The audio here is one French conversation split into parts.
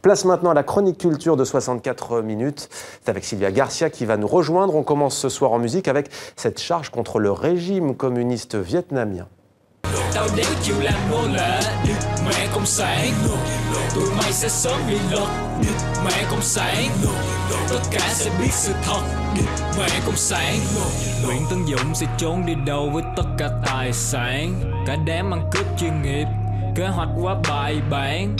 Place maintenant à la chronique culture de 64 minutes. C'est avec Sylvia Garcia qui va nous rejoindre. On commence ce soir en musique avec cette charge contre le régime communiste vietnamien. Tao đéo chịu làm nô lệ, mẹ cộng sản, tụi mày sẽ sớm bị lật, mẹ cộng sản, tất cả sẽ biết sự thật, mẹ cộng sản. Nguyễn Tấn Dũng sẽ trốn đi đâu với tất cả tài sản, cả đám ăn cướp chuyên nghiệp, kế hoạch quá bài bản,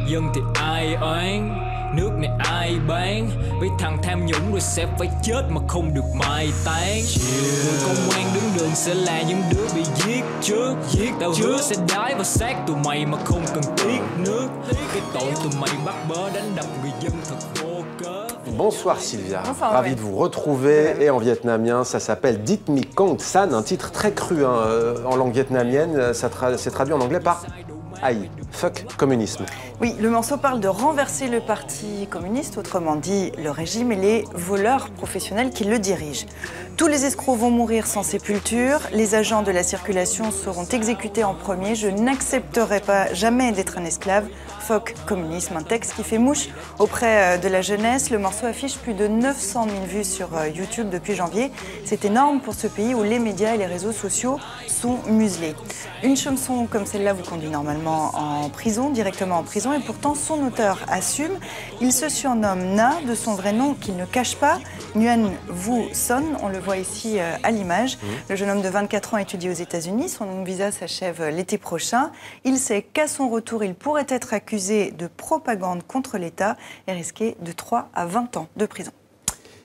dân thì ai oán, nước này ai bán, với thằng tham nhũng rồi sẽ phải chết mà không được mai táng. Người công an đứng đường sẽ là những đứa bị giết trước, tao hứa sẽ đái vào xác tụi mày mà không cần tiếc nước. Cái tội tụi mày bắt bớ đánh đập người dân thật vô cớ. Bonsoir Sylvia, bonsoir, ravi de vous retrouver et en vietnamien ça s'appelle Dites Mi Cong San, un titre très cru en langue vietnamienne, c'est traduit en anglais par Aïe, fuck communisme. Oui, le morceau parle de renverser le parti communiste, autrement dit le régime et les voleurs professionnels qui le dirigent. Tous les escrocs vont mourir sans sépulture, les agents de la circulation seront exécutés en premier, je n'accepterai pas jamais d'être un esclave. Fuck communisme, un texte qui fait mouche auprès de la jeunesse. Le morceau affiche plus de 900 000 vues sur YouTube depuis janvier. C'est énorme pour ce pays où les médias et les réseaux sociaux sont muselés. Une chanson comme celle-là vous conduit normalement en prison, directement en prison, et pourtant son auteur assume. Il se surnomme Na, de son vrai nom qu'il ne cache pas, Nguyen Vu Son, on le voit ici à l'image. Le jeune homme de 24 ans étudie aux États-Unis, son visa s'achève l'été prochain. Il sait qu'à son retour, il pourrait être accusé de propagande contre l'État et risquer de 3 à 20 ans de prison.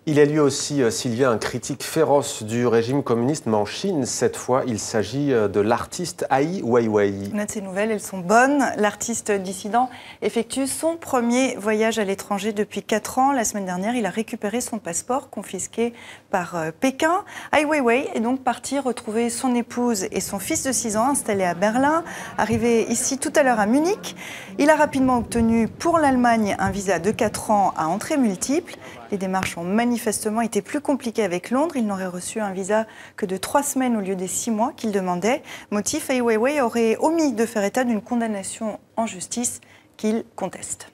Il est lui aussi, Sylvia, un critique féroce du régime communiste, mais en Chine, cette fois, il s'agit de l'artiste Ai Weiwei. On note ces nouvelles, elles sont bonnes. L'artiste dissident effectue son premier voyage à l'étranger depuis 4 ans. La semaine dernière, il a récupéré son passeport confisqué par Pékin. Ai Weiwei est donc parti retrouver son épouse et son fils de 6 ans installés à Berlin. Arrivé ici tout à l'heure à Munich, il a rapidement obtenu pour l'Allemagne un visa de 4 ans à entrée multiple. Les démarches ont manifestement été plus compliquées avec Londres. Il n'aurait reçu un visa que de 3 semaines au lieu des 6 mois qu'il demandait. Motif, Ai Weiwei aurait omis de faire état d'une condamnation en justice qu'il conteste.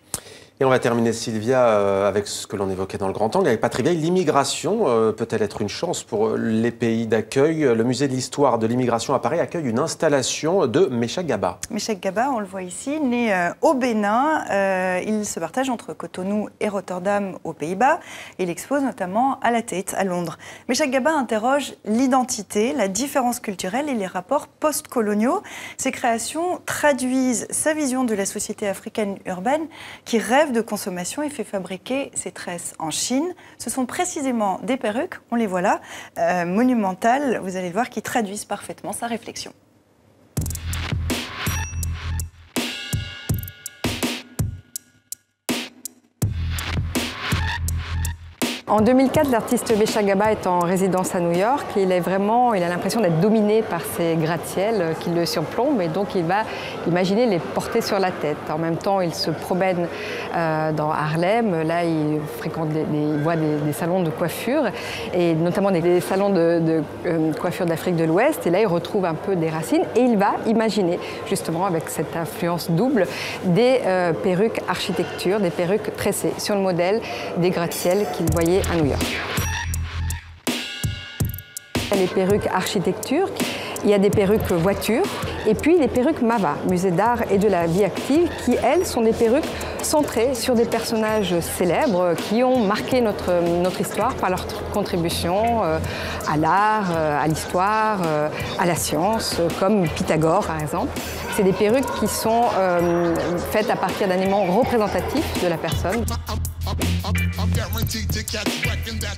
Et on va terminer, Sylvia, avec ce que l'on évoquait dans le Grand Angle, avec Patrick Veil. L'immigration peut-elle être une chance pour les pays d'accueil? Le musée de l'histoire de l'immigration à Paris accueille une installation de Meshach Gaba. Meshach Gaba, on le voit ici, né au Bénin. Il se partage entre Cotonou et Rotterdam aux Pays-Bas. Il expose notamment à la Tate, à Londres. Meshach Gaba interroge l'identité, la différence culturelle et les rapports post-coloniaux. Ses créations traduisent sa vision de la société africaine urbaine qui rêve de consommation et fait fabriquer ses tresses en Chine. Ce sont précisément des perruques, on les voit là, monumentales, vous allez voir, qui traduisent parfaitement sa réflexion. En 2004, l'artiste Meshach Gaba est en résidence à New York. Il a l'impression d'être dominé par ces gratte-ciels qui le surplombent et donc il va imaginer les porter sur la tête. En même temps, il se promène dans Harlem. Là, il fréquente il voit des salons de coiffure et notamment des salons de coiffure d'Afrique de l'Ouest. Et là, il retrouve un peu des racines et il va imaginer, justement, avec cette influence double, des perruques architecture, des perruques tressées sur le modèle des gratte-ciels qu'il voyait à New York. Les perruques architecture, il y a des perruques voitures et puis des perruques Mava, musée d'art et de la vie active, qui elles sont des perruques centrées sur des personnages célèbres qui ont marqué notre histoire par leur contribution à l'art, à l'histoire, à la science, comme Pythagore par exemple. C'est des perruques qui sont faites à partir d'un élément représentatif de la personne.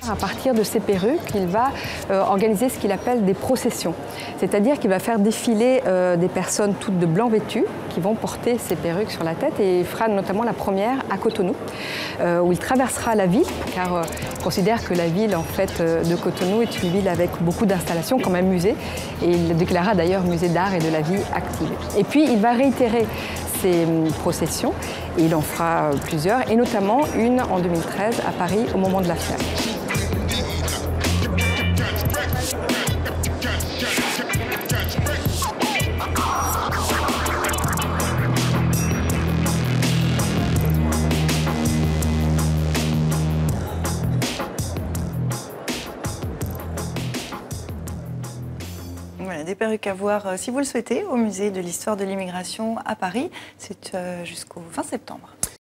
À partir de ces perruques, il va organiser ce qu'il appelle des processions. C'est-à-dire qu'il va faire défiler des personnes toutes de blanc vêtues qui vont porter ces perruques sur la tête et il fera notamment la première à Cotonou où il traversera la ville car il considère que la ville en fait, de Cotonou est une ville avec beaucoup d'installations comme un musée et il le déclara d'ailleurs musée d'art et de la vie active. Et puis il va réitérer ces processions et il en fera plusieurs et notamment une en 2013 à Paris au moment de la FNAC. Voilà, des perruques à voir, si vous le souhaitez, au musée de l'histoire de l'immigration à Paris. C'est jusqu'au 20 septembre.